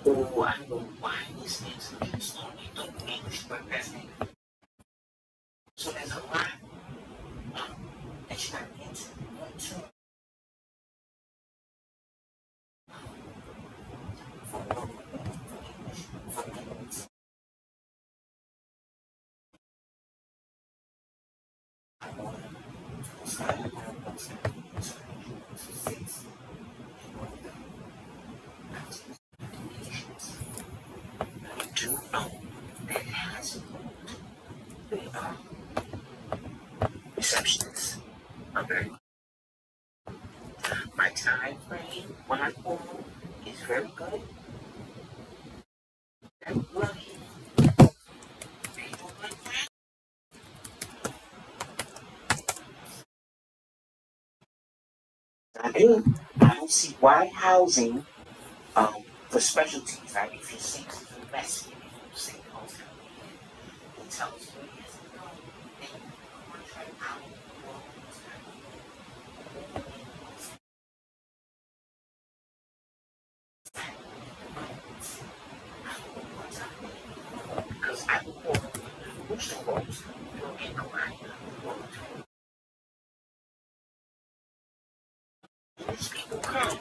Oh, I don't know why this is only the English broadcasting. So there's a lot that you got to get to. Do know that has the receptionist. Okay. My time frame when I call is very good. I'm lucky. People like that. I don't see why housing for specialties, like if you see the best, you see those it tells you yes and no. And contract out because I don't want booster roles. You don't get no idea. These people come.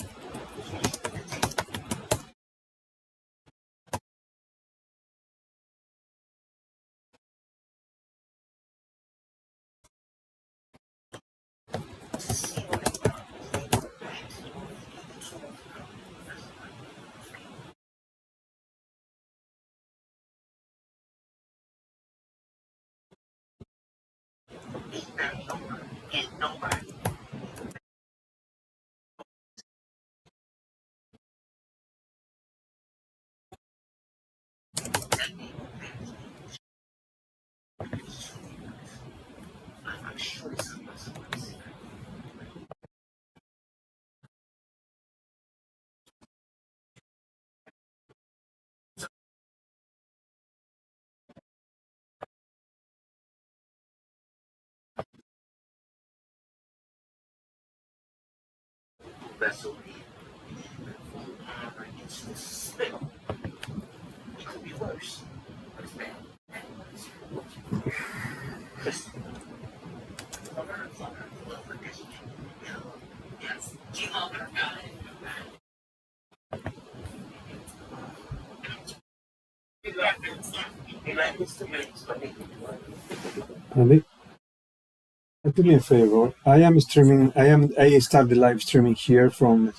And nobody. I'm sure it's somebody. That's okay. It's despicable. It could be worse. But it's bad. Yes. You know, Andy, do me a favor. I start the live streaming here from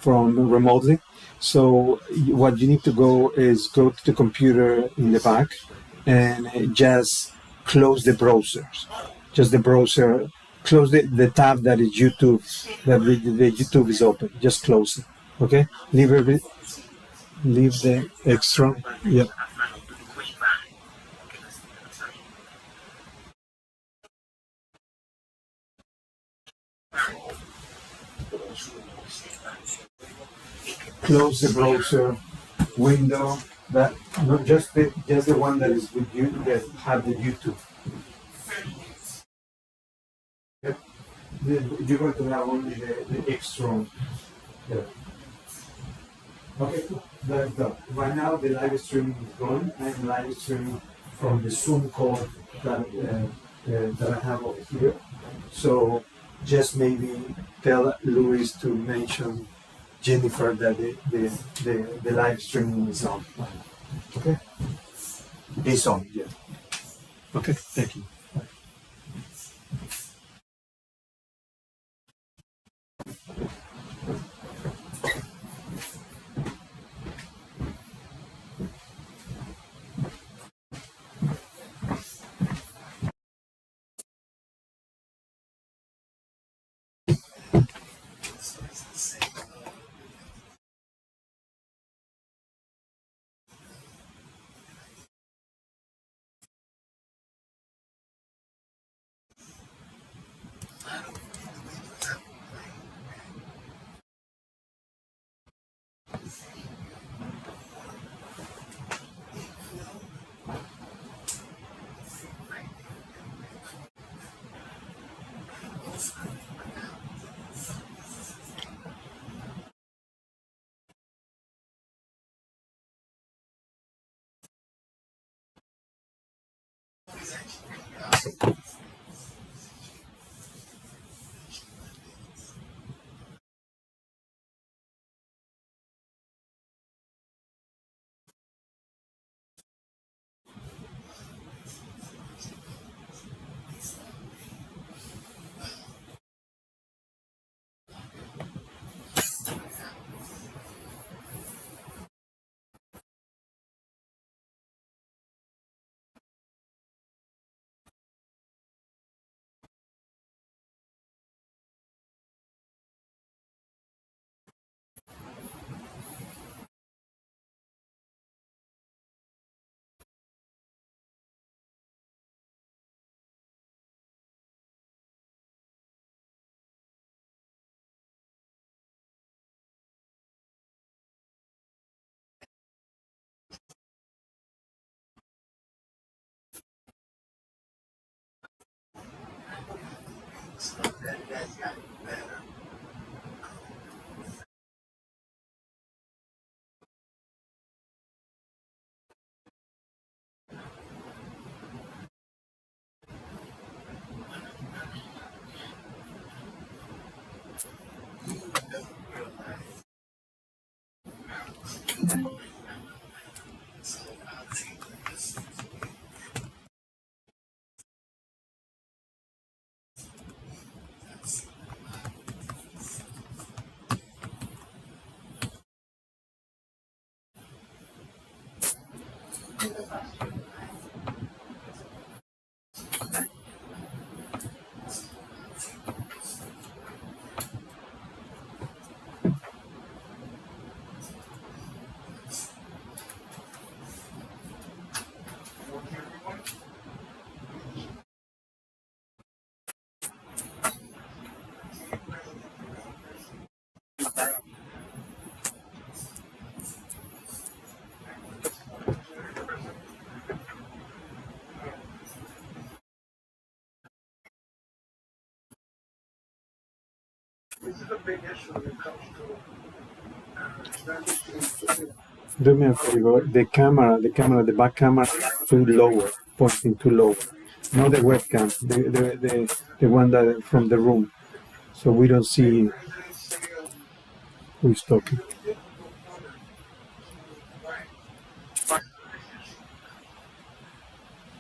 remotely. So what you need to go is go to the computer in the back and just close the browsers. Just the browser. Close the tab that is YouTube. That the YouTube is open. Just close it. Okay. Leave the extra. Yeah. Close the browser window that not just the one that is with you that have the YouTube. Yep. You're going to have only the extra. Yeah. Okay, cool. That's done. Right now the live streaming is gone. I'm live streaming from the Zoom call that I have over here. So just maybe tell Luis to mention Jennifer that the live streaming is on. Okay? It's on, yeah. Okay, thank you. This is a big issue when it comes to do me a favor, the back camera too lower, pointing too low. Not the webcam, the one that from the room. So we don't see who's talking.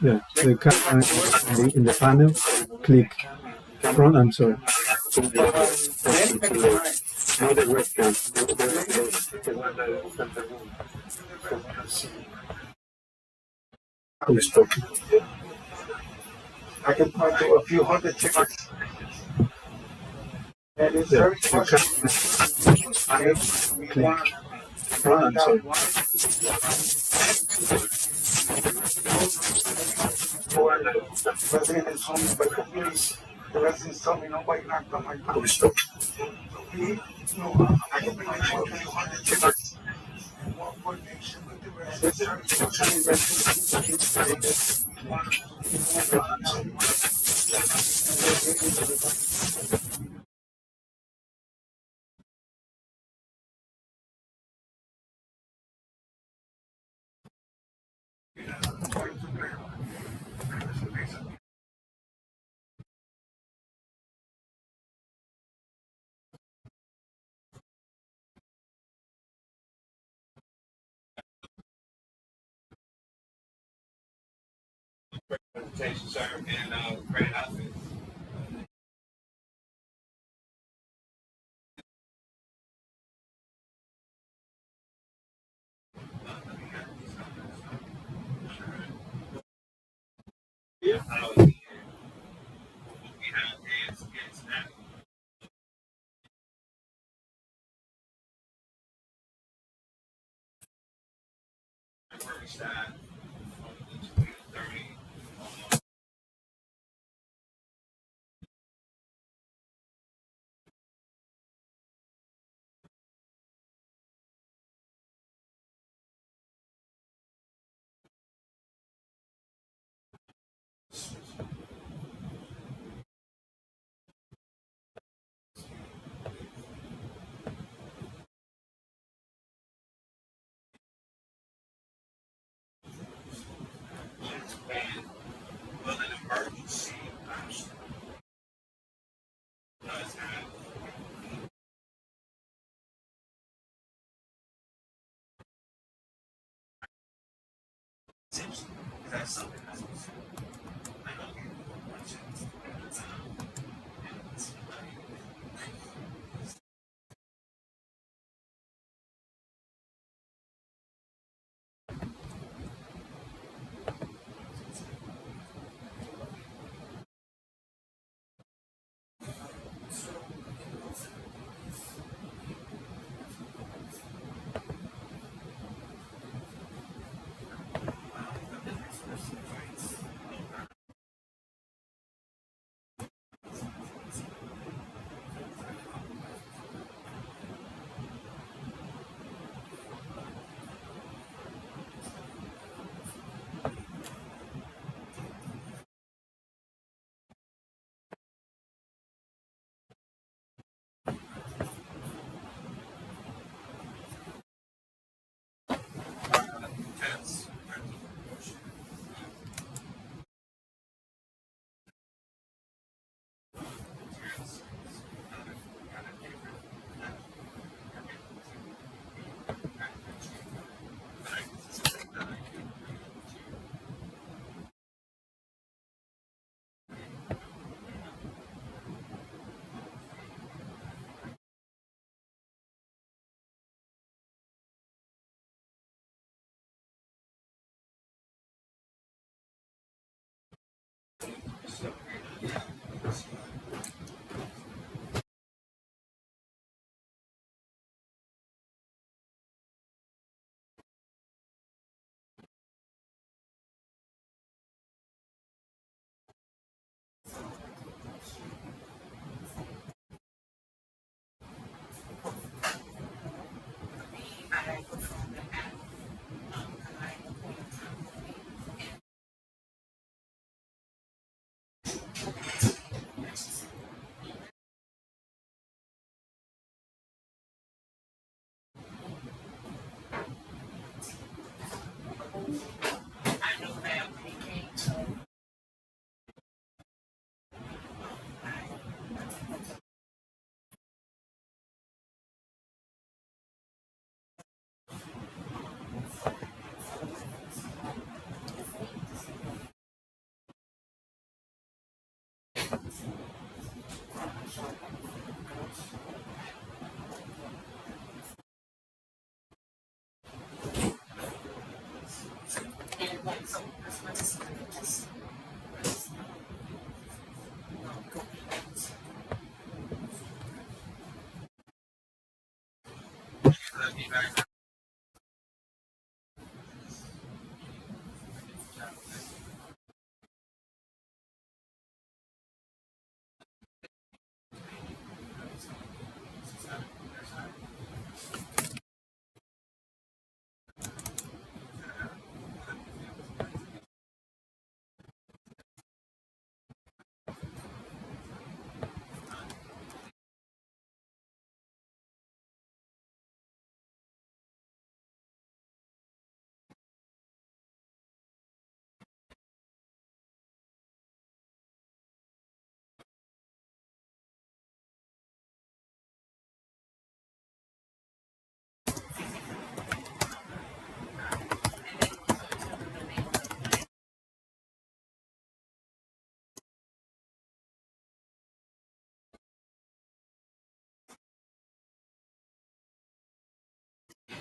Yeah, the camera in the panel, click front, I'm sorry. Not the webcam, the one that from the room. So we don't see who's talking. I can point to a few hundred tickets. And it's very frustrating. Click front, I'm sorry. The president is home by the police. The residents told me nobody knocked on my door. Who's talking? I can point to a few hundred tickets. And what coordination with the residents? Presentation, sir, and great outfit. Yeah. What we have is that where we start from the 20 to 30. essentially, that's something that's what's I know you want to at the time. And it's like, that's I perform the act. I appoint I know that when it came to and like so as much as I just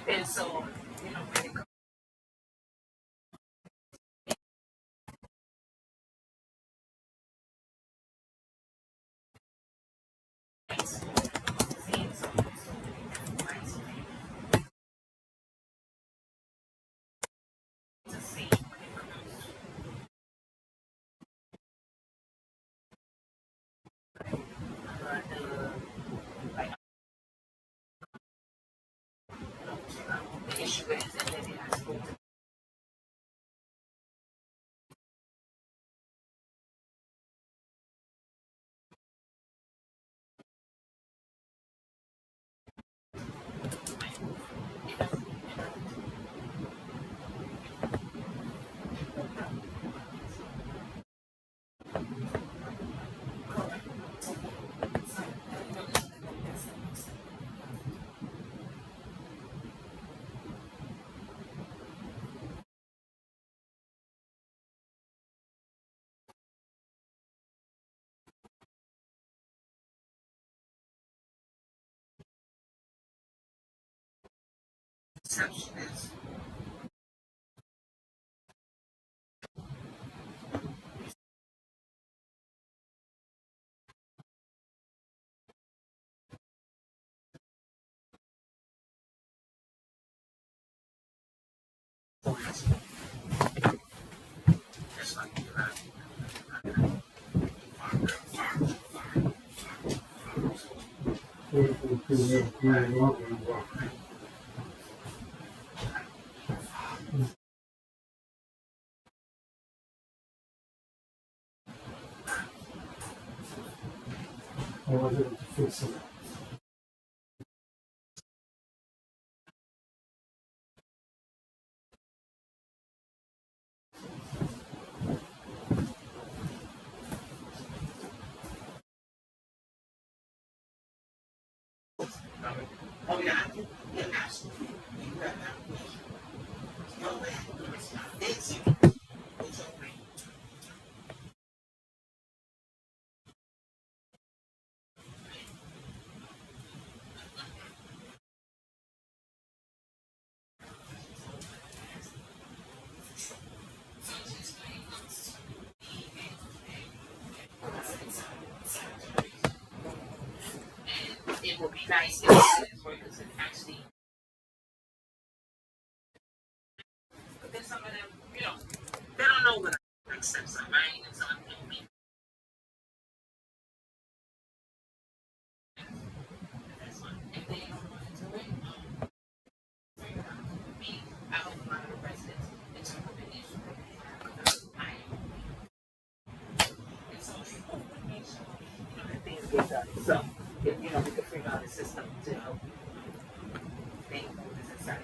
and so you know when it comes to seeing something so many different ways to see when it comes to like the issue exception is just like you I was able to fix it. oh yeah, yeah, absolutely. You got that. No way. It's over. It would be nice if the workers could actually, but then some of them, they don't know what next steps are, right? And so it will be that's fine. If they don't want to do it, I hope a lot of the residents interpret the issue that they have. And so make sure, that things get done. So if we can figure out a system to help things move this inside.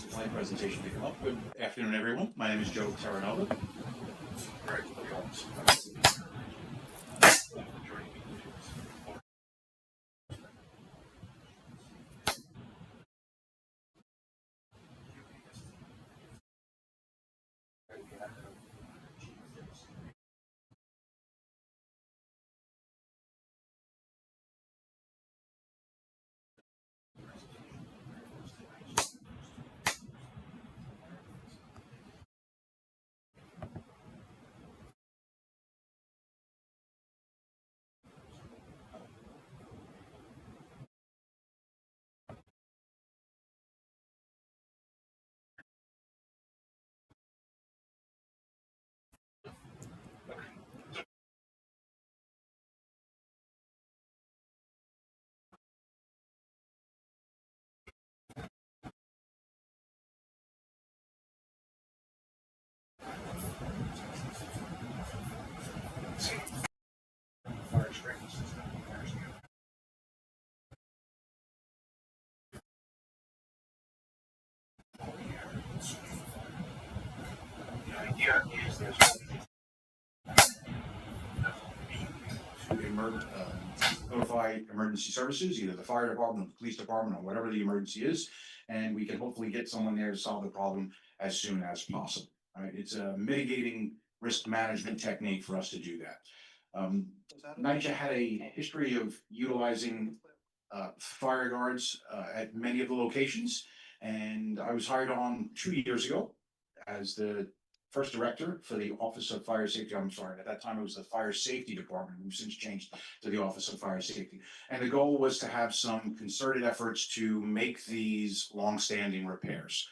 Slide presentation to come up. Good afternoon, everyone. My name is Joe Terranova. The idea is there's notify emergency services, either the fire department, the police department, or whatever the emergency is, and we can hopefully get someone there to solve the problem as soon as possible. Right? It's a mitigating risk management technique for us to do that. NYCHA had a history of utilizing fire guards at many of the locations, and I was hired on 2 years ago as the first director for the Office of Fire Safety. I'm sorry, at that time it was the Fire Safety Department. We've since changed to the Office of Fire Safety. And the goal was to have some concerted efforts to make these longstanding repairs.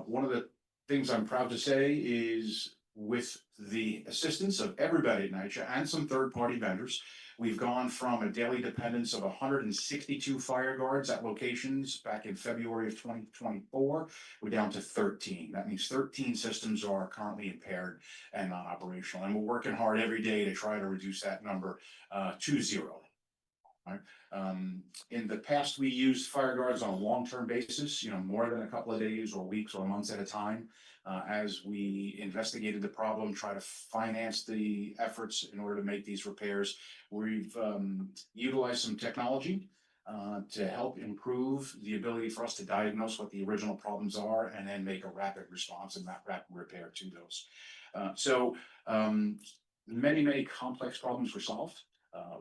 One of the things I'm proud to say is, with the assistance of everybody at NYCHA and some third-party vendors, we've gone from a daily dependence of 162 fire guards at locations back in February of 2024. We're down to 13. That means 13 systems are currently impaired and not operational. And we're working hard every day to try to reduce that number to zero. Right. In the past, we used fire guards on a long-term basis, more than a couple of days or weeks or months at a time, as we investigated the problem, try to finance the efforts in order to make these repairs. We've utilized some technology to help improve the ability for us to diagnose what the original problems are and then make a rapid response and rapid repair to those. Many, many complex problems were solved.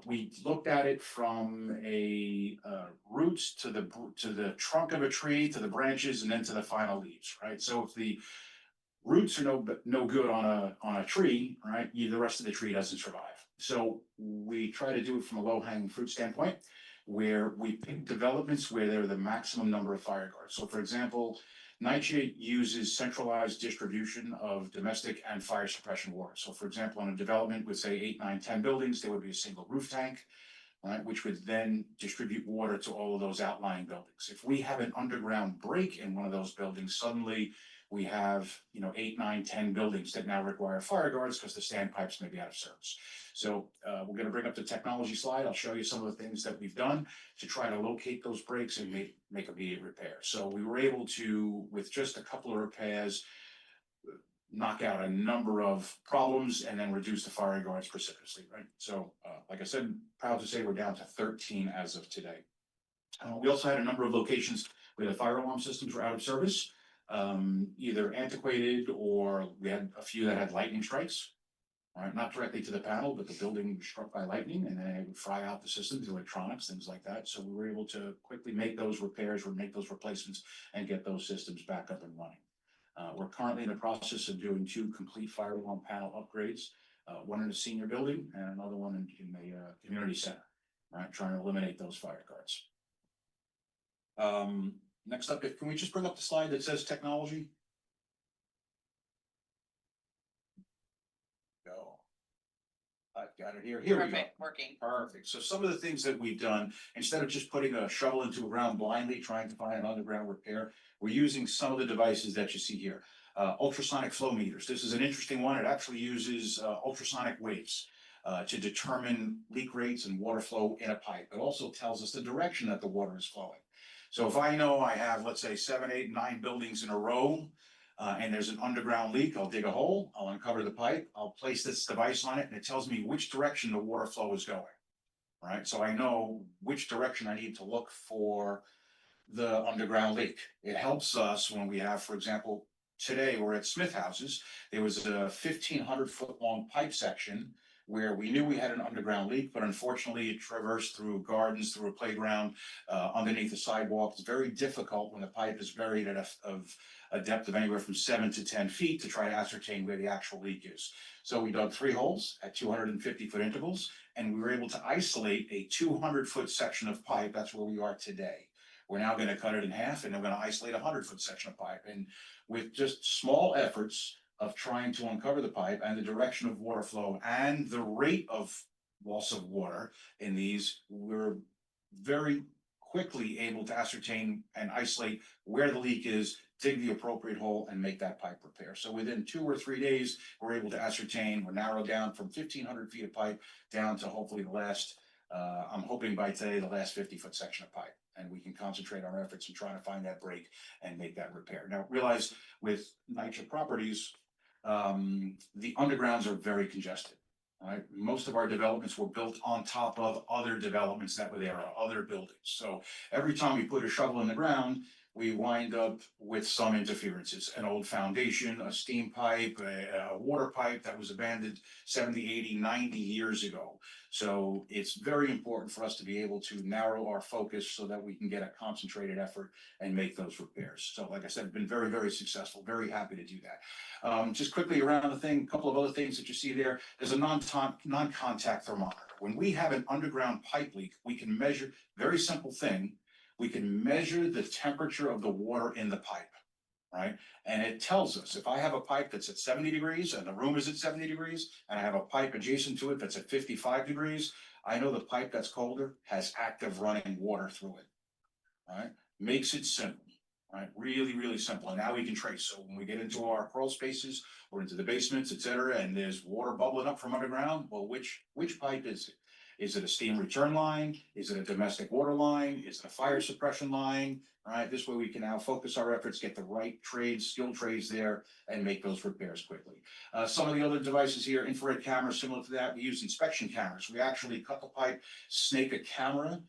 We looked at it from a roots to the trunk of a tree, to the branches, and then to the final leaves, right? So if the roots are no good on a tree, right, the rest of the tree doesn't survive. So we try to do it from a low-hanging fruit standpoint, where we pick developments where there are the maximum number of fire guards. So for example, NYCHA uses centralized distribution of domestic and fire suppression water. So for example, on a development with say 8, 9, 10 buildings, there would be a single roof tank, right, which would then distribute water to all of those outlying buildings. If we have an underground break in one of those buildings, suddenly we have 8, 9, 10 buildings that now require fire guards because the standpipes may be out of service. So we're going to bring up the technology slide. I'll show you some of the things that we've done to try to locate those breaks and make immediate repairs. So we were able to, with just a couple of repairs, knock out a number of problems and then reduce the fire guards precipitously, right? So like I said, proud to say we're down to 13 as of today. We also had a number of locations where the fire alarm systems were out of service, either antiquated, or we had a few that had lightning strikes. Right, not directly to the panel, but the building was struck by lightning, and then it would fry out the systems, the electronics, things like that. So we were able to quickly make those repairs or make those replacements and get those systems back up and running. We're currently in the process of doing 2 complete fire alarm panel upgrades, one in a senior building and another one in a community center, right, trying to eliminate those fire guards. Next up, can we just bring up the slide that says technology? I've got it here. Here we go. Working. Perfect. So some of the things that we've done, instead of just putting a shovel into a ground blindly, trying to find an underground repair, we're using some of the devices that you see here. Ultrasonic flow meters. This is an interesting one. It actually uses ultrasonic waves to determine leak rates and water flow in a pipe. It also tells us the direction that the water is flowing. So if I know I have, let's say, 7, 8, 9 buildings in a row, and there's an underground leak, I'll dig a hole, I'll uncover the pipe, I'll place this device on it, and it tells me which direction the water flow is going, right? So I know which direction I need to look for the underground leak. It helps us when we have, for example, today we're at Smith Houses. There was a 1,500-foot long pipe section where we knew we had an underground leak, but unfortunately it traversed through gardens, through a playground, underneath the sidewalk. It's very difficult when the pipe is buried at a depth of anywhere from 7 to 10 feet to try to ascertain where the actual leak is. So we dug 3 holes at 250-foot intervals, and we were able to isolate a 200-foot section of pipe. That's where we are today. We're now going to cut it in half, and we're going to isolate a 100-foot section of pipe. And with just small efforts of trying to uncover the pipe and the direction of water flow and the rate of loss of water in these, we're very quickly able to ascertain and isolate where the leak is, dig the appropriate hole, and make that pipe repair. So within 2 or 3 days, we're able to ascertain, we're narrowed down from 1,500 feet of pipe down to hopefully the last, I'm hoping by today, the last 50-foot section of pipe. And we can concentrate our efforts in trying to find that break and make that repair. Now, realize with NYCHA properties, the undergrounds are very congested. Right? Most of our developments were built on top of other developments that were there, or other buildings. So every time we put a shovel in the ground, we wind up with some interferences, an old foundation, a steam pipe, a water pipe that was abandoned 70, 80, 90 years ago. So it's very important for us to be able to narrow our focus so that we can get a concentrated effort and make those repairs. So like I said, been very, very successful, very happy to do that. Just quickly around the thing, a couple of other things that you see there. There's a non-contact thermometer. When we have an underground pipe leak, we can measure, very simple thing, we can measure the temperature of the water in the pipe, right? And it tells us if I have a pipe that's at 70 degrees and the room is at 70 degrees, and I have a pipe adjacent to it that's at 55 degrees, I know the pipe that's colder has active running water through it, right? Makes it simple, right? Really, really simple. And now we can trace. So when we get into our crawl spaces or into the basements, et cetera, and there's water bubbling up from underground, well, which pipe is it? Is it a steam return line? Is it a domestic water line? Is it a fire suppression line? All right, this way we can now focus our efforts, get the right trades, skilled trades there, and make those repairs quickly. Some of the other devices here, infrared cameras, similar to that, we use inspection cameras. We actually cut the pipe, snake a camera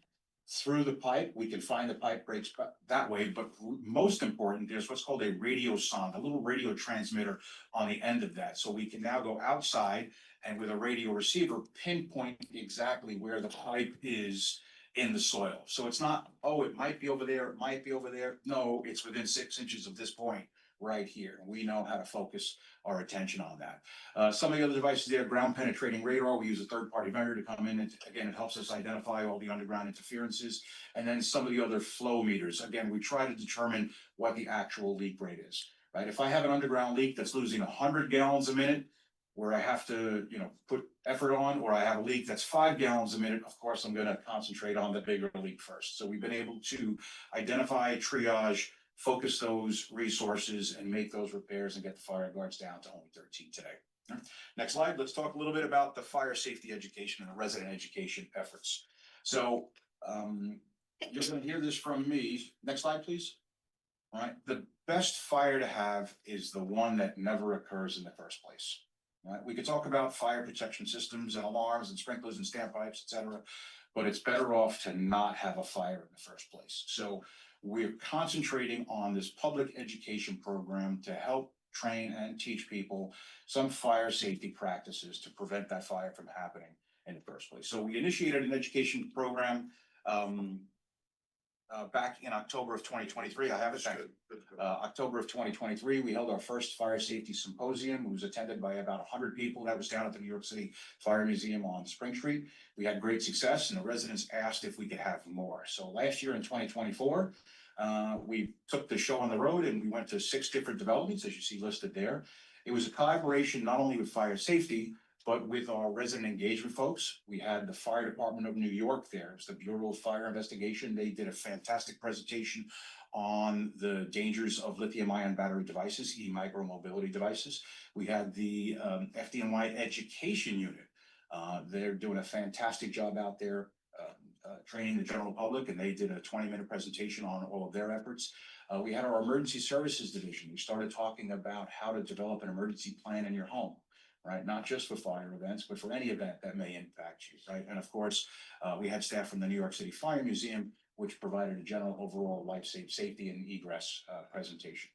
through the pipe. We can find the pipe breaks that way, but most important, there's what's called a radio sonde, a little radio transmitter on the end of that. So we can now go outside and with a radio receiver, pinpoint exactly where the pipe is in the soil. So it's not, oh, it might be over there, it might be over there. No, it's within 6 inches of this point right here. And we know how to focus our attention on that. Some of the other devices there, ground penetrating radar, we use a third-party vendor to come in, and again, it helps us identify all the underground interferences. And then some of the other flow meters, again, we try to determine what the actual leak rate is, right? If I have an underground leak that's losing 100 gallons a minute, where I have to, put effort on, or I have a leak that's 5 gallons a minute, of course, I'm gonna concentrate on the bigger leak first. So we've been able to identify, triage, focus those resources and make those repairs and get the fire guards down to only 13 today. Next slide, let's talk a little bit about the fire safety education and the resident education efforts. So you're gonna hear this from me. Next slide, please. All right, the best fire to have is the one that never occurs in the first place. Right? We could talk about fire protection systems and alarms and sprinklers and standpipes, et cetera, but it's better off to not have a fire in the first place. So we're concentrating on this public education program to help train and teach people some fire safety practices to prevent that fire from happening in the first place. So we initiated an education program back in October of 2023. I have it. Thank you. October of 2023, we held our first fire safety symposium. It was attended by about 100 people. That was down at the New York City Fire Museum on Spring Street. We had great success, and the residents asked if we could have more. So last year in 2024, we took the show on the road and we went to 6 different developments, as you see listed there. It was a collaboration not only with fire safety, but with our resident engagement folks. We had the Fire Department of New York there. It was the Bureau of Fire Investigation. They did a fantastic presentation on the dangers of lithium-ion battery devices, e-micromobility devices. We had the FDNY Education Unit. They're doing a fantastic job out there training the general public, and they did a 20-minute presentation on all of their efforts. We had our Emergency Services Division. We started talking about how to develop an emergency plan in your home. Right, not just for fire events, but for any event that may impact you, right? And of course, we had staff from the New York City Fire Museum, which provided a general overall life safety and egress presentation.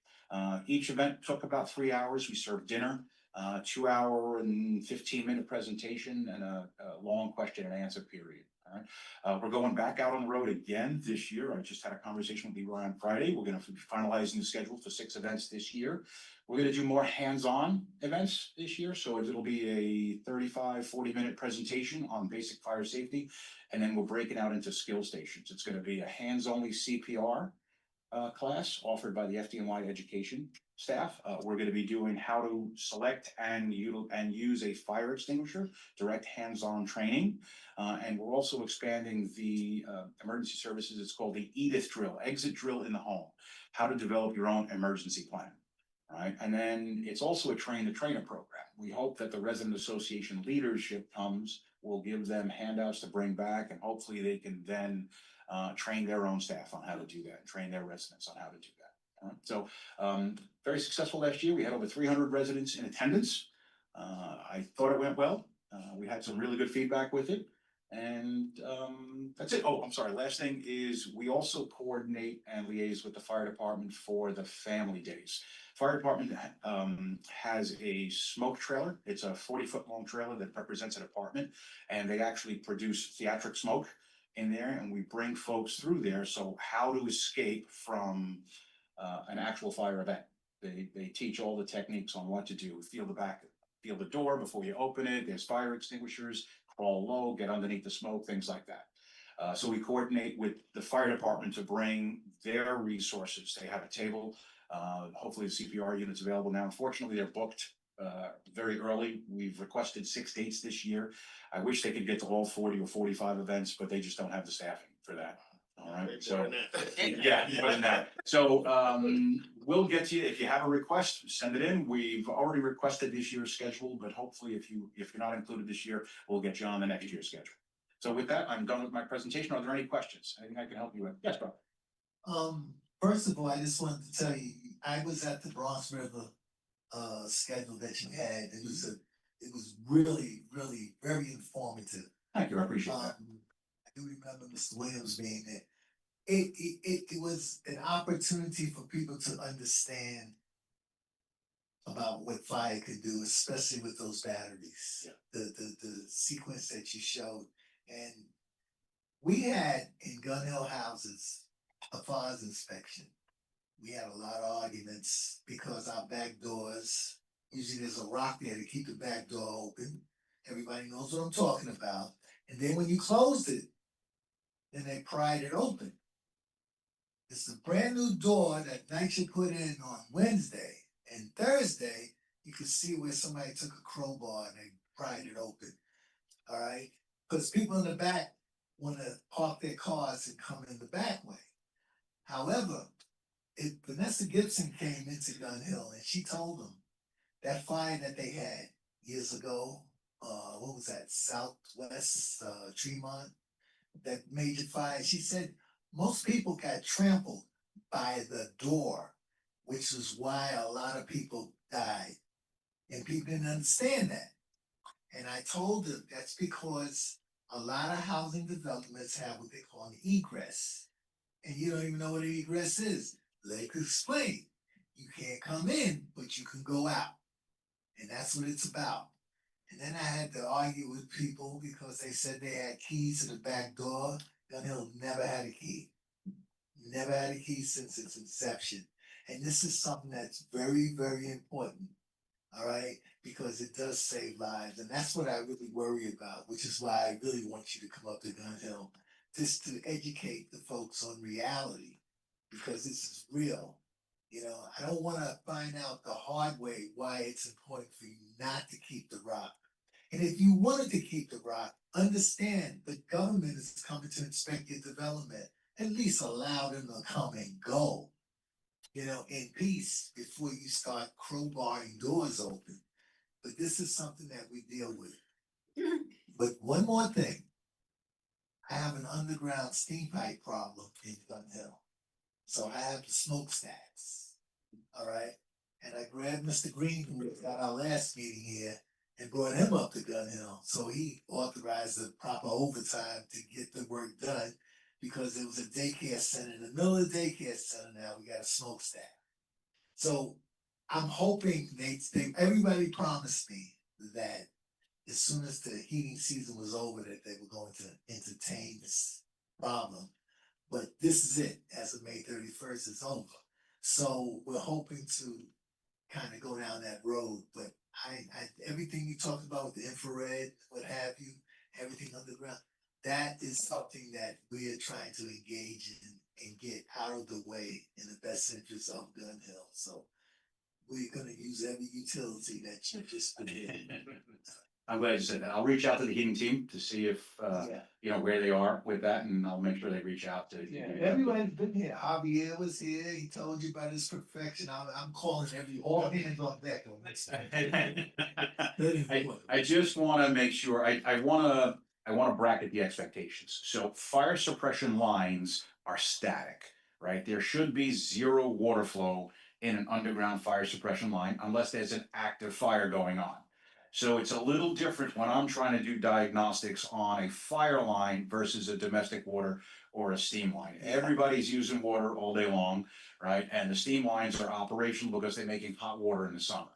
Each event took about 3 hours. We served dinner, 2-hour and 15-minute presentation, and a long question and answer period. All right. We're going back out on the road again this year. I just had a conversation with Leroy on Friday. We're going to be finalizing the schedule for 6 events this year. We're going to do more hands-on events this year. So it'll be a 35-40-minute presentation on basic fire safety. And then we'll break it out into skill stations. It's going to be a hands-only CPR class offered by the FDNY education staff. We're going to be doing how to select and use a fire extinguisher, direct hands-on training. And we're also expanding the emergency services. It's called the EDITH drill, exit drill in the home, how to develop your own emergency plan. Right. And then it's also a train-the-trainer program. We hope that the resident association leadership will give them handouts to bring back, and hopefully they can then train their own staff on how to do that, and train their residents on how to do that. So very successful last year. We had over 300 residents in attendance. I thought it went well. We had some really good feedback with it. And that's it. Oh, I'm sorry. Last thing is we also coordinate and liaise with the fire department for the family days. Fire department has a smoke trailer. It's a 40-foot long trailer that represents an apartment, and they actually produce theatric smoke in there, and we bring folks through there. So how to escape from an actual fire event. They teach all the techniques on what to do. Feel the door before you open it. There's fire extinguishers. Crawl low, get underneath the smoke, things like that. So we coordinate with the fire department to bring their resources. They have a table. Hopefully the CPR unit's available now. Unfortunately, they're booked very early. We've requested 6 dates this year. I wish they could get to all 40 or 45 events, but they just don't have the staffing for that. All right, so yeah, more than that. So we'll get to you if you have a request, send it in. We've already requested this year's schedule, but hopefully if you're not included this year, we'll get you on the next year's schedule. So with that, I'm done with my presentation. Are there any questions? Anything I can help you with? Yes, bro. First of all, I just wanted to tell you, I was at the Bronx River schedule that you had. It was really, really very informative. Thank you, I appreciate that. I do remember Mr. Williams being there. It was an opportunity for people to understand about what fire could do, especially with those batteries. Yeah. The sequence that you showed. And we had in Gun Hill houses a fire's inspection. We had a lot of arguments because our back doors, usually there's a rock there to keep the back door open. Everybody knows what I'm talking about. And then when you closed it, then they pried it open. It's a brand new door that NYCHA put in on Wednesday, and Thursday you could see where somebody took a crowbar and they pried it open. All right, because people in the back want to park their cars and come in the back way. However, Vanessa Gibson came into Gun Hill and she told them that fire that they had years ago, what was that, Southwest Tremont, that major fire, she said most people got trampled by the door, which is why a lot of people died. And people didn't understand that. And I told them that's because a lot of housing developments have what they call an egress. And you don't even know what an egress is. Let me explain. You can't come in, but you can go out. And that's what it's about. And then I had to argue with people because they said they had keys to the back door. Gun Hill never had a key. Never had a key since its inception. And this is something that's very, very important. All right? Because it does save lives. And that's what I really worry about, which is why I really want you to come up to Gun Hill, just to educate the folks on reality, because this is real. You know, I don't want to find out the hard way why it's important for you not to keep the rock. And if you wanted to keep the rock, understand the government is coming to inspect your development. At least allow them to come and go, you know, in peace before you start crowbarring doors open. But this is something that we deal with. But one more thing. I have an underground steam pipe problem in Gun Hill. So I have the smokestacks. All right. And I grabbed Mr. Green, who was at our last meeting here, and brought him up to Gun Hill. So he authorized the proper overtime to get the work done, because there was a daycare center. In the middle of the daycare center now, we got a smokestack. So I'm hoping everybody promised me that as soon as the heating season was over, that they were going to entertain this problem. But this is it. As of May 31st, it's over. So we're hoping to kind of go down that road. But everything you talked about with the infrared, what have you, everything underground, that is something that we are trying to engage in and get out of the way in the best interest of Gun Hill. So we're going to use every utility that you just put in. I'm glad you said that. I'll reach out to the heating team to see if, you know, where they are with that, and I'll make sure they reach out to. Yeah, everybody's been here. Javier was here. He told you about his perfection. I'm calling all hands on deck on this. I just want to make sure, I want to bracket the expectations. So fire suppression lines are static, right? There should be zero water flow in an underground fire suppression line unless there's an active fire going on. So it's a little different when I'm trying to do diagnostics on a fire line versus a domestic water or a steam line. Everybody's using water all day long, right? And the steam lines are operational because they're making hot water in the summer,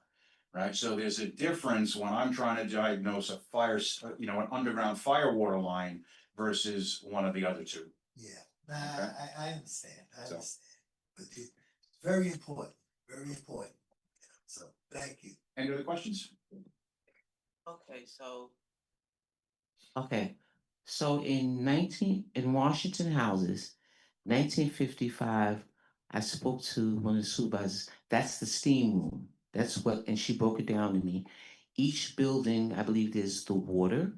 right? So there's a difference when I'm trying to diagnose a fire, an underground fire water line versus one of the other two. Yeah, nah, Okay. I understand, So- but it's very important, very important. So, thank you. Any other questions? Okay, so in Washington houses, 1955, I spoke to one of the supervisors. That's the steam room. That's what, and she broke it down to me. Each building, I believe, there's the water.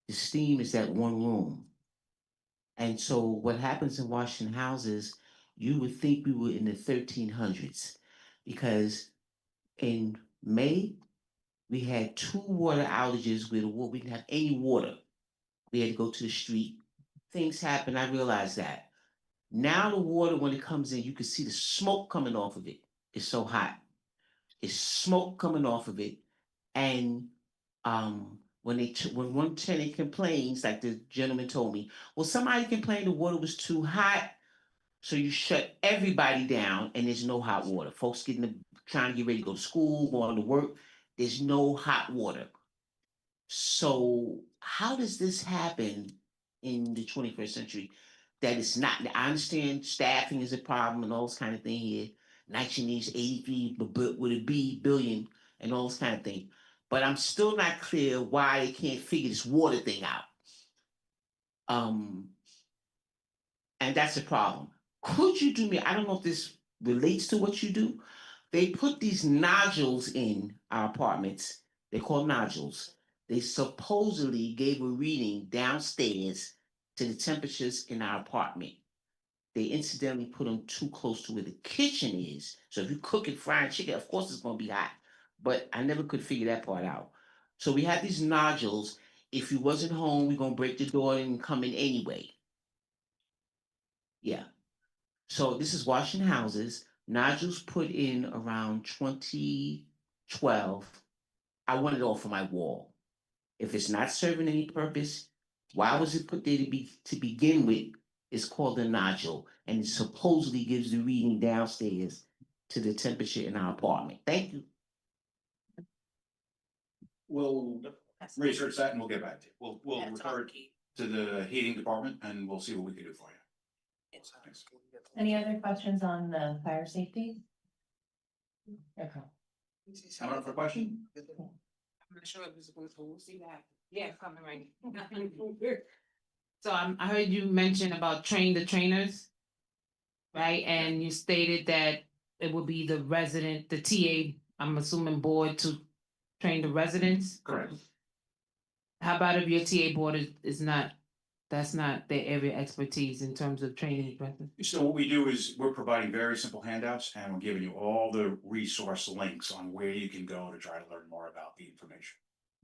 The steam is that one room. And so what happens in Washington houses, you would think we were in the 1300s, because in May we had 2 water outages where we didn't have any water. We had to go to the street. Things happen. I realized that. Now the water, when it comes in, you can see the smoke coming off of it. It's so hot. It's smoke coming off of it. And when one tenant complains, like the gentleman told me, well, somebody complained the water was too hot, so you shut everybody down, and there's no hot water. Folks trying to get ready to go to school, going to work. There's no hot water. So how does this happen in the 21st century? That it's not. I understand staffing is a problem and all this kind of thing here. NYCHA needs 83 billion and all this kind of thing. But I'm still not clear why they can't figure this water thing out. And that's a problem. Could you do me? I don't know if this relates to what you do. They put these nodules in our apartments. They're called nodules. They supposedly gave a reading downstairs to the temperatures in our apartment. They incidentally put them too close to where the kitchen is. So if you cook and frying chicken, of course it's going to be hot. But I never could figure that part out. So we had these nodules. If you wasn't home, we're going to break the door and come in anyway. Yeah. So this is Washington houses. Nodules put in around 2012. I want it off of my wall. If it's not serving any purpose, why was it put there to begin with? It's called a nodule, and it supposedly gives the reading downstairs to the temperature in our apartment. Thank you. We'll research that and we'll get back to you. We'll refer it to the heating department and we'll see what we can do for you. Thanks. Any other questions on the fire safety? Okay. Anyone for a question? I'm not sure if it's supposed to, we'll see that. Yeah, coming right. So I heard you mention about train the trainers. Right, and you stated that it would be the resident, the TA, I'm assuming board to train the residents. Correct. How about if your TA board is not, that's not their area expertise in terms of training residents? So what we do is we're providing very simple handouts and we're giving you all the resource links on where you can go to try to learn more about the information.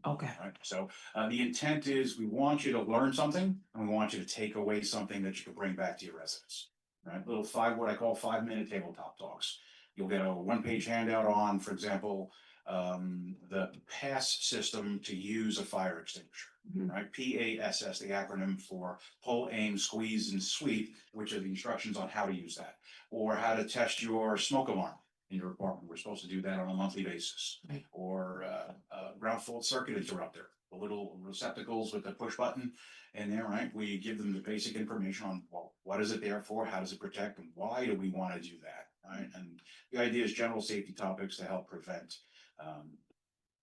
Okay, Right, so the intent is we want you to learn something and we want you to take away something that you can bring back to your residents. Right, little what I call 5-minute tabletop talks. You'll get a 1-page handout on, for example, the PASS system to use a fire extinguisher. Right, PASS, the acronym for pull, aim, squeeze, and sweep, which are the instructions on how to use that, or how to test your smoke alarm in your apartment. We're supposed to do that on a monthly basis. Right. Or ground fault circuit interrupter, the little receptacles with the push button in there, right? We give them the basic information on, well, what is it there for? How does it protect? And why do we want to do that? Right. And the idea is general safety topics to help prevent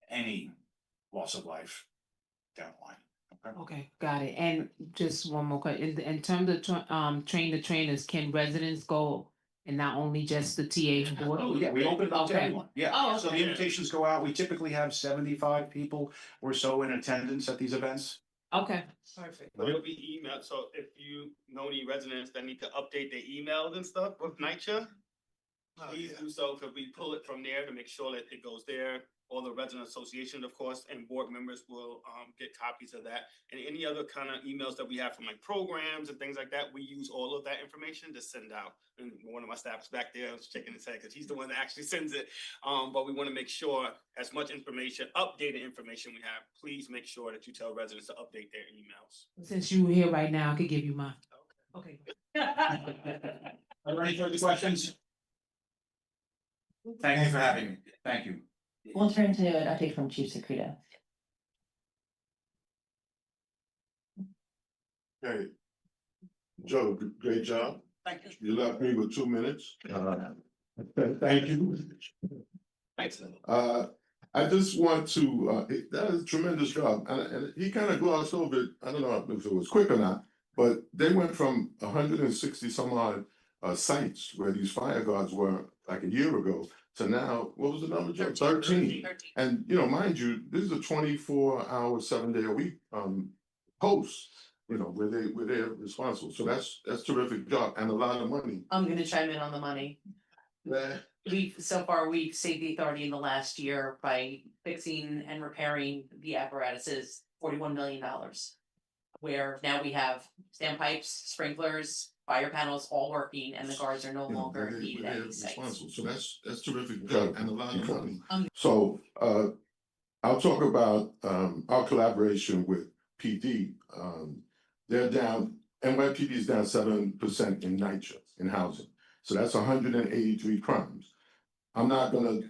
any loss of life down the line. okay, got it. And just one more question, in terms of train the trainers, can residents go and not only just the TA board? Oh, yeah, we open it up to Okay. everyone. Yeah, Oh, so the okay. invitations go out. We typically have 75 people or so in attendance at these events. Okay, perfect. It'll be emailed, so if you know any residents that need to update their emails and stuff with NYCHA, please do so, because we pull it from there to make sure that it goes there. all the resident association, of course, and board members will get copies of that. And any other kind of emails that we have from like programs and things like that, we use all of that information to send out. And one of my staff is back there, was shaking his head because he's the one that actually sends it. But we want to make sure as much information, updated information we have, please make sure that you tell residents to update their emails. Since you're here right now, I could give you mine. Okay. Are there any further questions? Thank you for having me. Thank you. We'll turn to an update from Chief Secreto. Hey, Joe, great job. Thank you. You left me with 2 minutes. Thank you. Thanks. I just want to, that is a tremendous job. And he kind of glossed over it. I don't know if it was quick or not, but they went from 160 some odd sites where these fire guards were like a year ago to now, what was the number, Joe? 13. And, you know, mind you, this is a 24-hour, 7-day-a-week post, you know, where they're responsible. So that's terrific job and a lot of money. I'm gonna chime in on the money. We've saved the authority in the last year by fixing and repairing the apparatuses, $41 million. Where now we have standpipes, sprinklers, fire panels all working and the guards are no You know, longer where needed they're at these sites. responsible. So that's terrific job and a lot of money. Um, So I'll talk about our collaboration with PD. They're down, NYPD is down 7% in NYCHA, in housing. So that's 183 crimes. I'm not gonna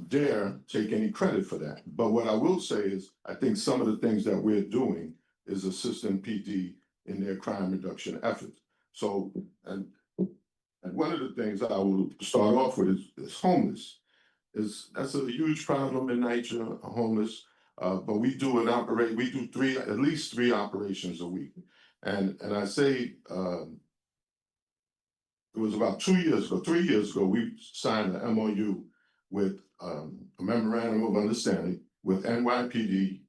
dare take any credit for that. But what I will say is, I think some of the things that we're doing is assisting PD in their crime reduction efforts. So, and one of the things I will start off with is homeless. That's a huge problem in NYCHA, homeless. But we do at least three operations a week. And I say, it was about 3 years ago, we signed an MOU with a memorandum of understanding with NYPD,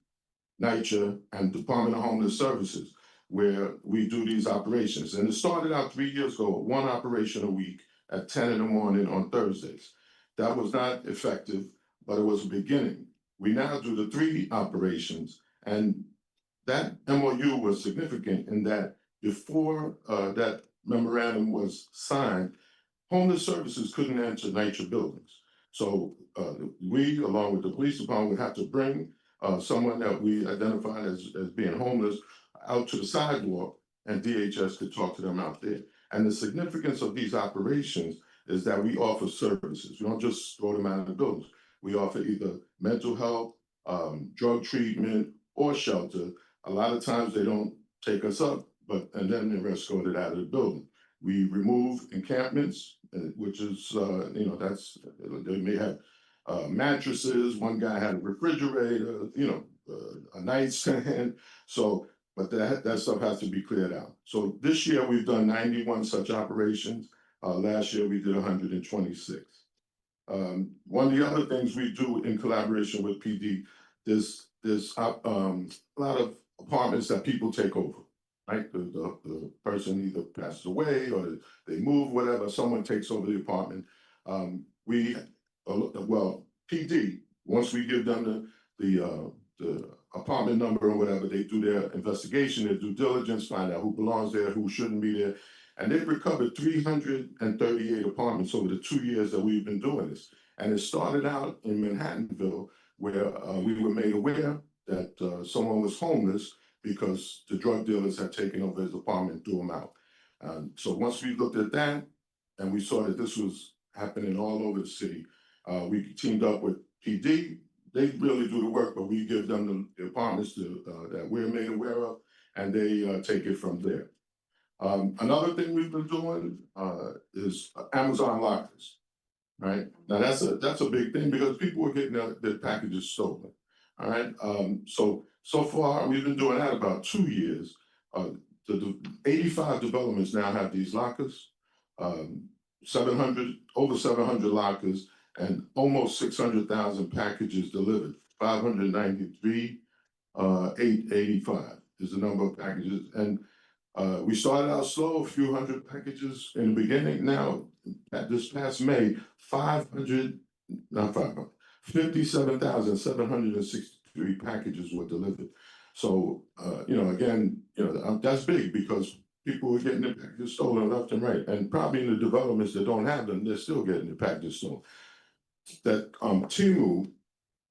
NYCHA, and Department of Homeless Services, where we do these operations. And it started out 3 years ago, one operation a week at 10 in the morning on Thursdays. That was not effective, but it was a beginning. We now do the 3 operations, and that MOU was significant in that before that memorandum was signed, homeless services couldn't enter NYCHA buildings. So we, along with the police department, would have to bring someone that we identified as being homeless out to the sidewalk, and DHS could talk to them out there. And the significance of these operations is that we offer services. We don't just throw them out of the buildings. We offer either mental health, drug treatment, or shelter. A lot of times they don't take us up, and then they're escorted out of the building. We remove encampments, which is, that's, they may have mattresses. One guy had a refrigerator, a nightstand. So, but that stuff has to be cleared out. So this year we've done 91 such operations. Last year we did 126. One of the other things we do in collaboration with PD, there's a lot of apartments that people take over, right? The person either passes away or they move, whatever, someone takes over the apartment. PD, once we give them the apartment number or whatever, they do their investigation, their due diligence, find out who belongs there, who shouldn't be there. And they've recovered 338 apartments over the 2 years that we've been doing this. And it started out in Manhattanville, where we were made aware that someone was homeless because the drug dealers had taken over his apartment and threw him out. So once we looked at that and we saw that this was happening all over the city, we teamed up with PD. They really do the work, but we give them the apartments that we're made aware of, and they take it from there. Another thing we've been doing is Amazon lockers, right? Now that's a big thing because people were getting their packages stolen. All right. So far we've been doing that about 2 years. The 85 developments now have these lockers, over 700 lockers, and almost 600,000 packages delivered. 593, 885 is the number of packages. And we started out slow, a few hundred packages in the beginning. Now, at this past May, 57,763 packages were delivered. So, again, that's big because people are getting their packages stolen left and right. And probably in the developments that don't have them, they're still getting their packages stolen. That Temu,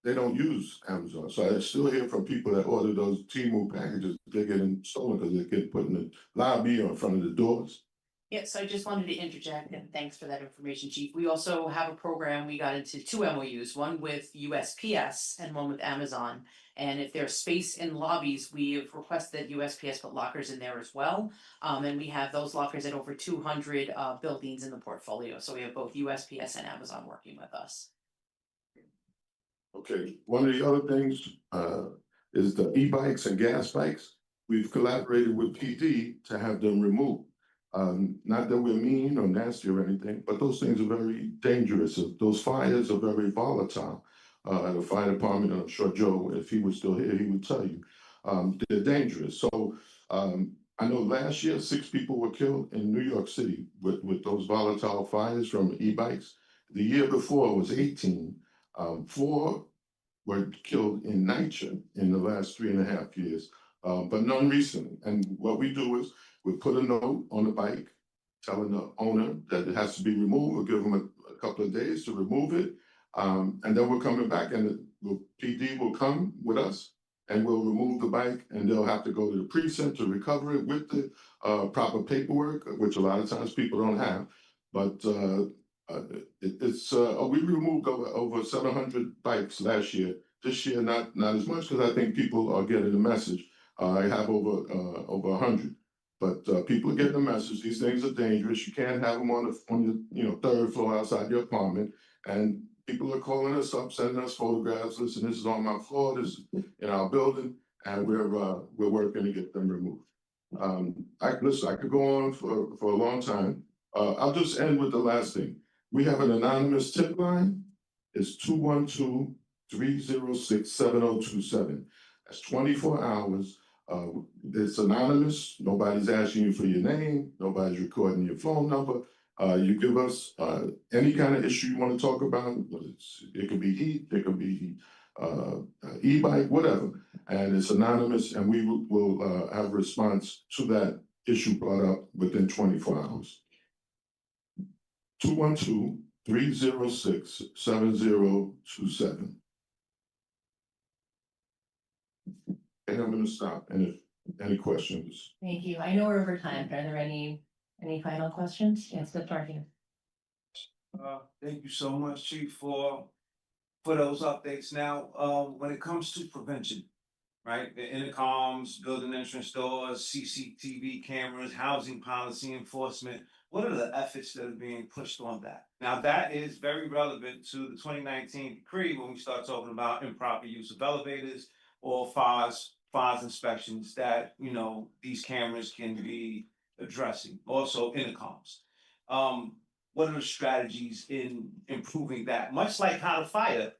they don't use Amazon. So I still hear from people that order those Temu packages, they're getting stolen because they're getting put in the lobby or in front of the doors. Yeah, so I just wanted to interject, and thanks for that information, Chief. We also have a program, we got into 2 MOUs, one with USPS and one with Amazon. And if there's space in lobbies, we have requested that USPS put lockers in there as well. And we have those lockers at over 200 buildings in the portfolio. So we have both USPS and Amazon working with us. Okay, one of the other things is the e-bikes and gas bikes. We've collaborated with PD to have them removed. Not that we're mean or nasty or anything, but those things are very dangerous. Those fires are very volatile. The fire department, and I'm sure Joe, if he was still here, he would tell you, they're dangerous. So I know last year 6 people were killed in New York City with those volatile fires from e-bikes. The year before was 18. 4 were killed in NYCHA in the last 3.5 years, but none recently. And what we do is we put a note on the bike telling the owner that it has to be removed. We'll give them a couple of days to remove it. And then we're coming back and the PD will come with us and we'll remove the bike and they'll have to go to the precinct to recover it with the proper paperwork, which a lot of times people don't have. But we removed over 700 bikes last year. This year, not as much because I think people are getting the message. I have over 100, but people are getting the message. These things are dangerous. You can't have them on your 3rd floor outside your apartment. And people are calling us up, sending us photographs. Listen, this is on my floor. This is in our building, and we're working to get them removed. I could go on for a long time. I'll just end with the last thing. We have an anonymous tip line. It's 212-306-7027. That's 24 hours. It's anonymous. Nobody's asking you for your name. Nobody's recording your phone number. You give us any kind of issue you want to talk about. It could be heat, it could be e-bike, whatever. And it's anonymous, and we will have a response to that issue brought up within 24 hours. 212-306-7027. And I'm going to stop. And if any questions. Thank you. I know we're over time. Are there any final questions? Yes, good talking. Thank you so much, Chief, for those updates. Now, when it comes to prevention, right? The intercoms, building entrance doors, CCTV cameras, housing policy enforcement. What are the efforts that are being pushed on that? Now, that is very relevant to the 2019 decree when we start talking about improper use of elevators or FOS inspections that, these cameras can be addressing. Also intercoms. What are the strategies in improving that? Much like how the fire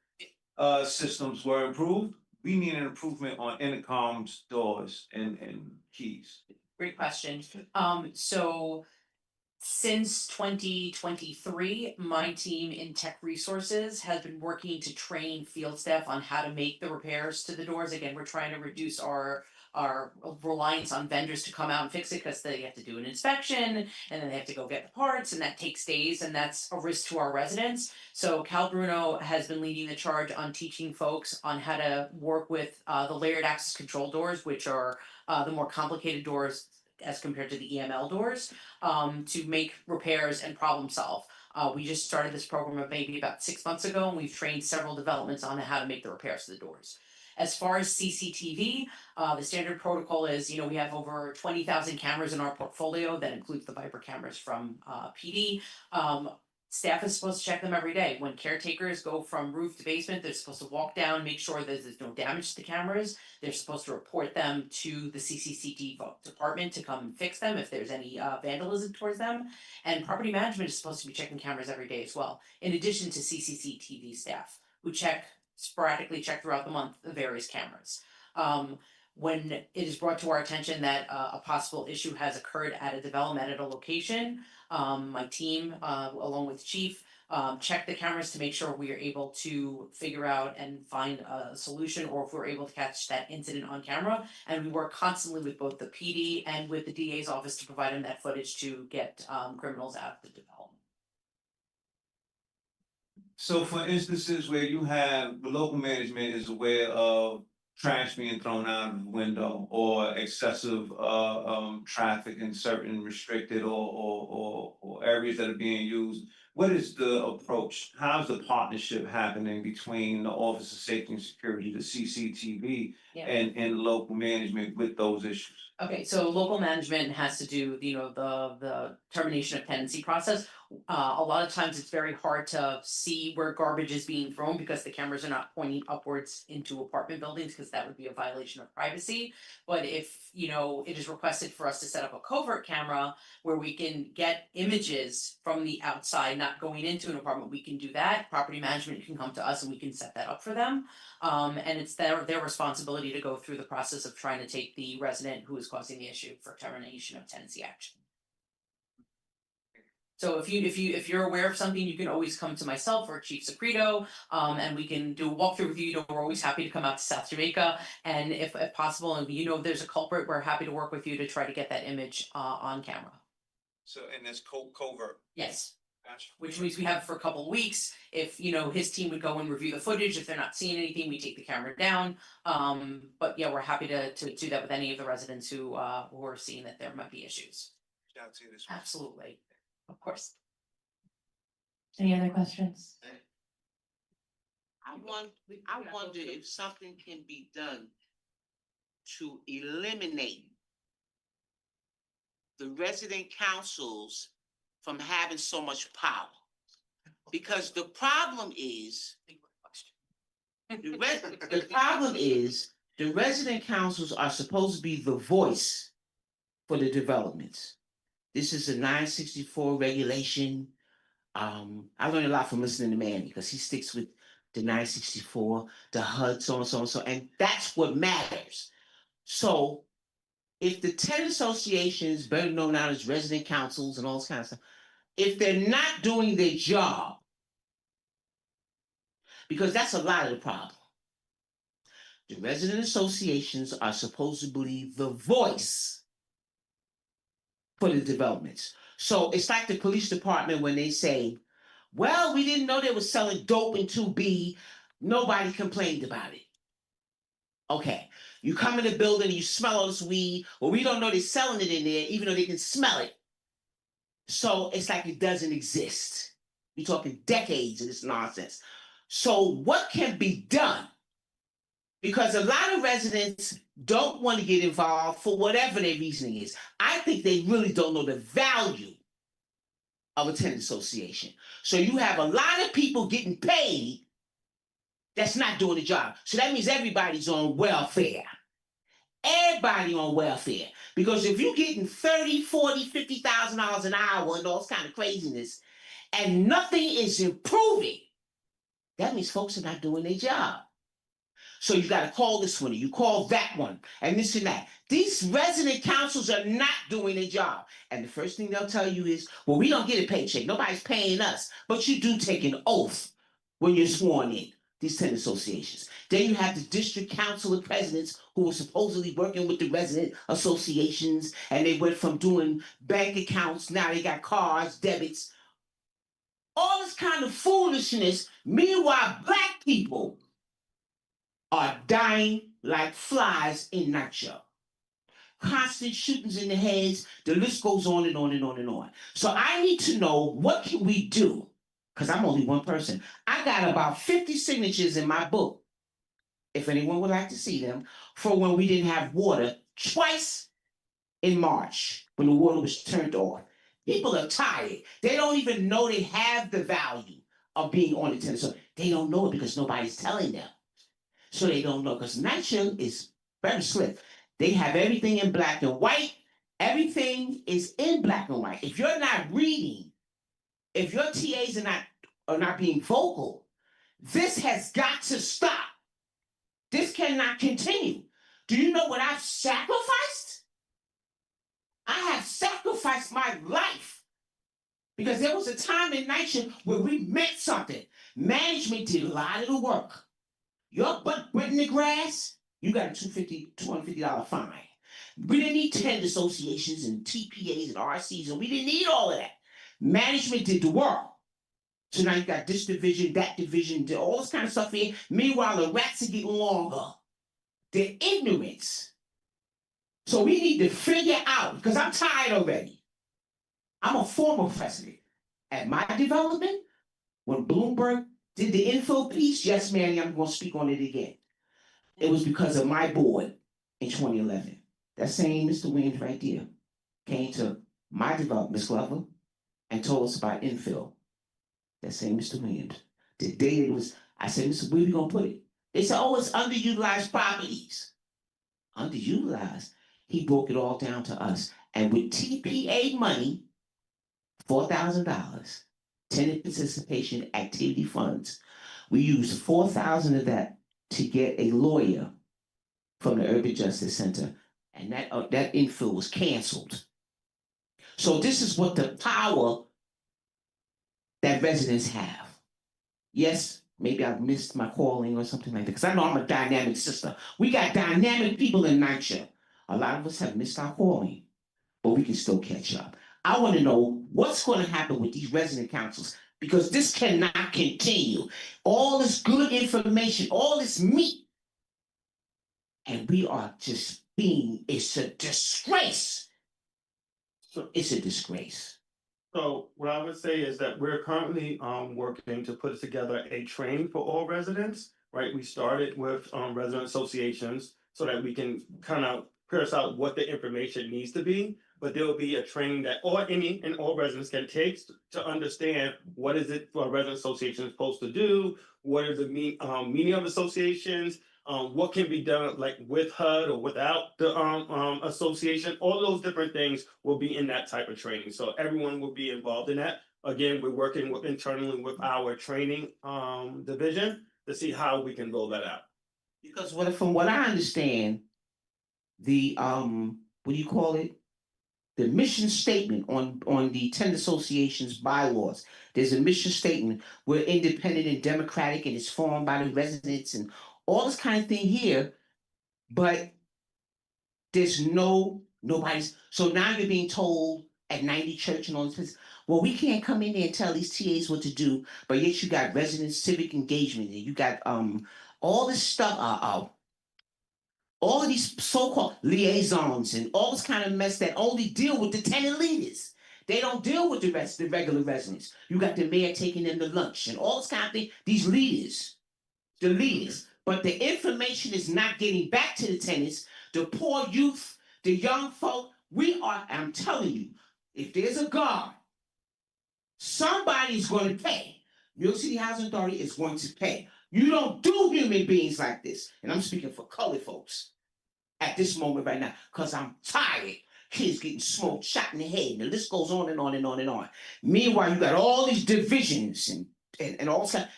systems were improved, we need an improvement on intercoms, doors, and keys. Great question. So since 2023, my team in tech resources has been working to train field staff on how to make the repairs to the doors. Again, we're trying to reduce our reliance on vendors to come out and fix it because they have to do an inspection and then they have to go get the parts and that takes days and that's a risk to our residents. So Cal Bruno has been leading the charge on teaching folks on how to work with the layered access control doors, which are the more complicated doors as compared to the EML doors, to make repairs and problem solve. We just started this program maybe about 6 months ago, and we've trained several developments on how to make the repairs to the doors. As far as CCTV, the standard protocol is, we have over 20,000 cameras in our portfolio. That includes the Viper cameras from PD. Staff is supposed to check them every day. When caretakers go from roof to basement, they're supposed to walk down, make sure that there's no damage to the cameras. They're supposed to report them to the CCTV department to come and fix them if there's any vandalism towards them. And property management is supposed to be checking cameras every day as well, in addition to CCTV staff who sporadically check throughout the month the various cameras. When it is brought to our attention that a possible issue has occurred at a development at a location, my team, along with Chief, check the cameras to make sure we are able to figure out and find a solution, or if we're able to catch that incident on camera. And we work constantly with both the PD and with the DA's office to provide them that footage to get criminals out of the development. So for instances where you have, the local management is aware of trash being thrown out of the window or excessive traffic in certain restricted or areas that are being used, what is the approach? How's the partnership happening between the Office of Safety and Security, the CCTV, Yeah. and local management with those issues? Okay, so local management has to do, the termination of tenancy process. A lot of times it's very hard to see where garbage is being thrown because the cameras are not pointing upwards into apartment buildings, because that would be a violation of privacy. But if, it is requested for us to set up a covert camera where we can get images from the outside, not going into an apartment, we can do that. Property management can come to us and we can set that up for them. And it's their responsibility to go through the process of trying to take the resident who is causing the issue for termination of tenancy action. So if you're aware of something, you can always come to myself or Chief Secreto, and we can do a walkthrough with you. We're always happy to come out to South Jamaica, and if possible, and if there's a culprit, we're happy to work with you to try to get that image on camera. So, and that's covert. Yes. Gotcha. Which means we have it for a couple of weeks. If his team would go and review the footage, if they're not seeing anything, we take the camera down. But yeah, we're happy to do that with any of the residents who are seeing that there might be issues. Absolutely, of course. Any other questions? I wonder if something can be done to eliminate the resident councils from having so much power. Because the problem is, the resident councils are supposed to be the voice for the developments. This is a 964 regulation. I learned a lot from listening to Manny because he sticks with the 964, the HUD, so and so, and that's what matters. So if the tenant associations, better known now as resident councils and all this kind of stuff, if they're not doing their job, because that's a lot of the problem. The resident associations are supposed to be the voice for the developments. So it's like the police department when they say, well, we didn't know they were selling dope in 2B. Nobody complained about it. Okay, you come in the building and you smell all this weed. Well, we don't know they're selling it in there, even though they can smell it. So it's like it doesn't exist. You're talking decades of this nonsense. So what can be done? Because a lot of residents don't want to get involved for whatever their reasoning is. I think they really don't know the value of a tenant association. So you have a lot of people getting paid that's not doing the job. So that means everybody's on welfare. Everybody on welfare. Because if you're getting $30,000, $40,000, $50,000 an hour and all this kind of craziness, and nothing is improving, that means folks are not doing their job. So you got to call this one, you call that one, and this and that. These resident councils are not doing their job. And the first thing they'll tell you is, well, we don't get a paycheck. Nobody's paying us. But you do take an oath when you're sworn in, these tenant associations. Then you have the district council and presidents who are supposedly working with the resident associations, and they went from doing bank accounts, now they got cards, debits, all this kind of foolishness. Meanwhile, black people are dying like flies in NYCHA. Constant shootings in the heads, the list goes on and on and on and on. So I need to know, what can we do? Because I'm only one person. I got about 50 signatures in my book, if anyone would like to see them, for when we didn't have water twice in March, when the water was turned off. People are tired. They don't even know they have the value of being on the tenant. So they don't know it because nobody's telling them. So they don't know, because NYCHA is very slick. They have everything in black and white. Everything is in black and white. If you're not reading, if your TAs are not being vocal, this has got to stop. This cannot continue. Do you know what I've sacrificed? I have sacrificed my life Because there was a time in NYCHA where we meant something. Management did a lot of the work. Your butt went in the grass, you got a $250 fine. We didn't need tenant associations and TPAs and RCs, and we didn't need all of that. Management did the work. So now you got this division, that division, all this kind of stuff here. Meanwhile, the rats are getting longer. They're ignorance. So we need to figure out, because I'm tired already. I'm a former president. At my development, when Bloomberg did the info piece, yes, Manny, I'm going to speak on it again. It was because of my board in 2011. That same Mr. Williams right there came to my development, Ms. Glover, and told us about infill. That same Mr. Williams. The day it was, I said, Mr. Where we gonna put it? They said, oh, it's underutilized properties. Underutilized. He broke it all down to us. And with TPA money, $4,000, tenant participation activity funds, we used $4,000 of that to get a lawyer from the Urban Justice Center, and that infill was canceled. So this is what the power that residents have. Yes, maybe I've missed my calling or something like that, because I know I'm a dynamic sister. We got dynamic people in NYCHA. A lot of us have missed our calling, but we can still catch up. I want to know what's going to happen with these resident councils, because this cannot continue. All this good information, all this meat, and we are just it's a disgrace. So it's a disgrace. So what I would say is that we're currently working to put together a training for all residents, right? We started with resident associations so that we can kind of pierce out what the information needs to be, but there will be a training that all residents can take to understand what is it for a resident association is supposed to do, what is the meaning of associations, what can be done like with HUD or without the association. All those different things will be in that type of training. So everyone will be involved in that. Again, we're working internally with our training division to see how we can roll that out. Because from what I understand, the what do you call it? The mission statement on the tenant association's bylaws. There's a mission statement. We're independent and democratic, and it's formed by the residents and all this kind of thing here. But there's nobody's. So now you're being told at NYCHA and all this. Well, we can't come in there and tell these TAs what to do, but yet you got resident civic engagement, and you got all this stuff. All of these so-called liaisons and all this kind of mess that only deal with the tenant leaders. They don't deal with the regular residents. You got the mayor taking them to lunch and all this kind of thing. These leaders, the leaders. But the information is not getting back to the tenants, the poor youth, the young folk. I'm telling you, if there's a God, somebody's going to pay. New York City Housing Authority is going to pay. You don't do human beings like this. And I'm speaking for colored folks at this moment right now, because I'm tired. Kids getting smoked, shot in the head, and the list goes on and on and on and on. Meanwhile, you got all these divisions and all that,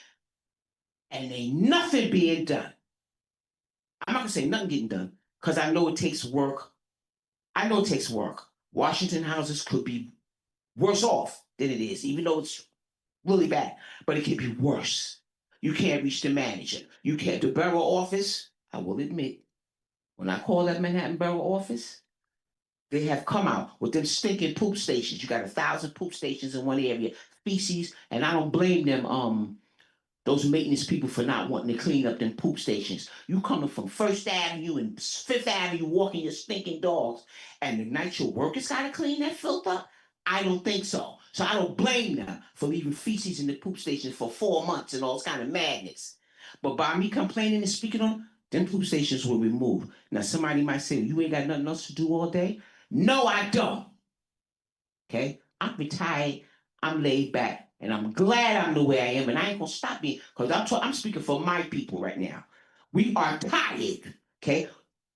and ain't nothing being done. I'm not gonna say nothing getting done, because I know it takes work. I know it takes work. Washington houses could be worse off than it is, even though it's really bad, but it could be worse. You can't reach the manager. You can't, the borough office, I will admit, when I call that Manhattan borough office, they have come out with them stinking poop stations. You got 1,000 poop stations in one area, feces, and I don't blame them, those maintenance people for not wanting to clean up them poop stations. You coming from First Avenue and Fifth Avenue walking your stinking dogs, and the NYCHA workers gotta clean that filth up? I don't think so. So I don't blame them for leaving feces in the poop stations for 4 months and all this kind of madness. But by me complaining and speaking on, them poop stations were removed. Now somebody might say, you ain't got nothing else to do all day? No, I don't. Okay? I'm retired, I'm laid back, and I'm glad I'm the way I am, and I ain't gonna stop being, because I'm speaking for my people right now. We are tired, okay?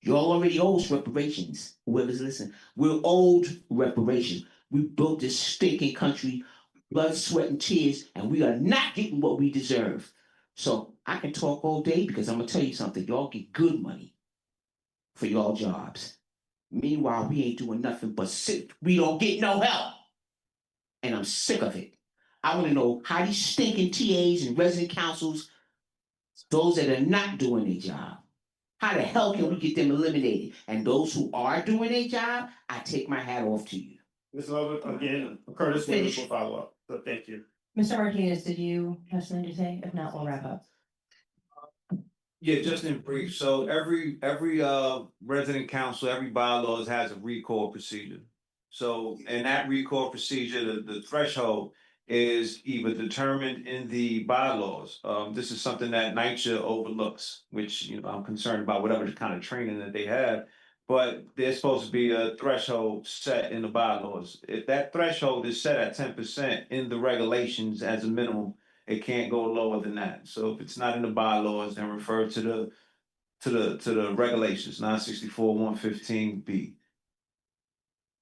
Y'all already owe us reparations, whoever's listening. We're owed reparations. We built this stinking country, blood, sweat, and tears, and we are not getting what we deserve. So I can talk all day, because I'm gonna tell you something. Y'all get good money for y'all jobs. Meanwhile, we ain't doing nothing but sit. We don't get no help. and I'm sick of it. I wanna know how these stinking TAs and resident councils, those that are not doing their job, how the hell can we get them eliminated? And those who are doing their job, I take my hat off to you. Ms. Lovett, again, Curtis Williams will follow up, so thank you. Mr. Martinez, did you have something to say? If not, we'll wrap up. Yeah, just in brief, so every resident council, every bylaws has a recall procedure. So in that recall procedure, the threshold is either determined in the bylaws. This is something that NYCHA overlooks, which, you know, I'm concerned about whatever kind of training that they have. But there's supposed to be a threshold set in the bylaws. If that threshold is set at 10% in the regulations as a minimum, it can't go lower than that. So if it's not in the bylaws, then refer to the regulations, 964-115B.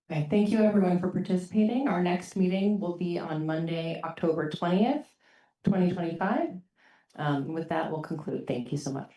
Okay, thank you everyone for participating. Our next meeting will be on Monday, October 20th, 2025. With that, we'll conclude. Thank you so much.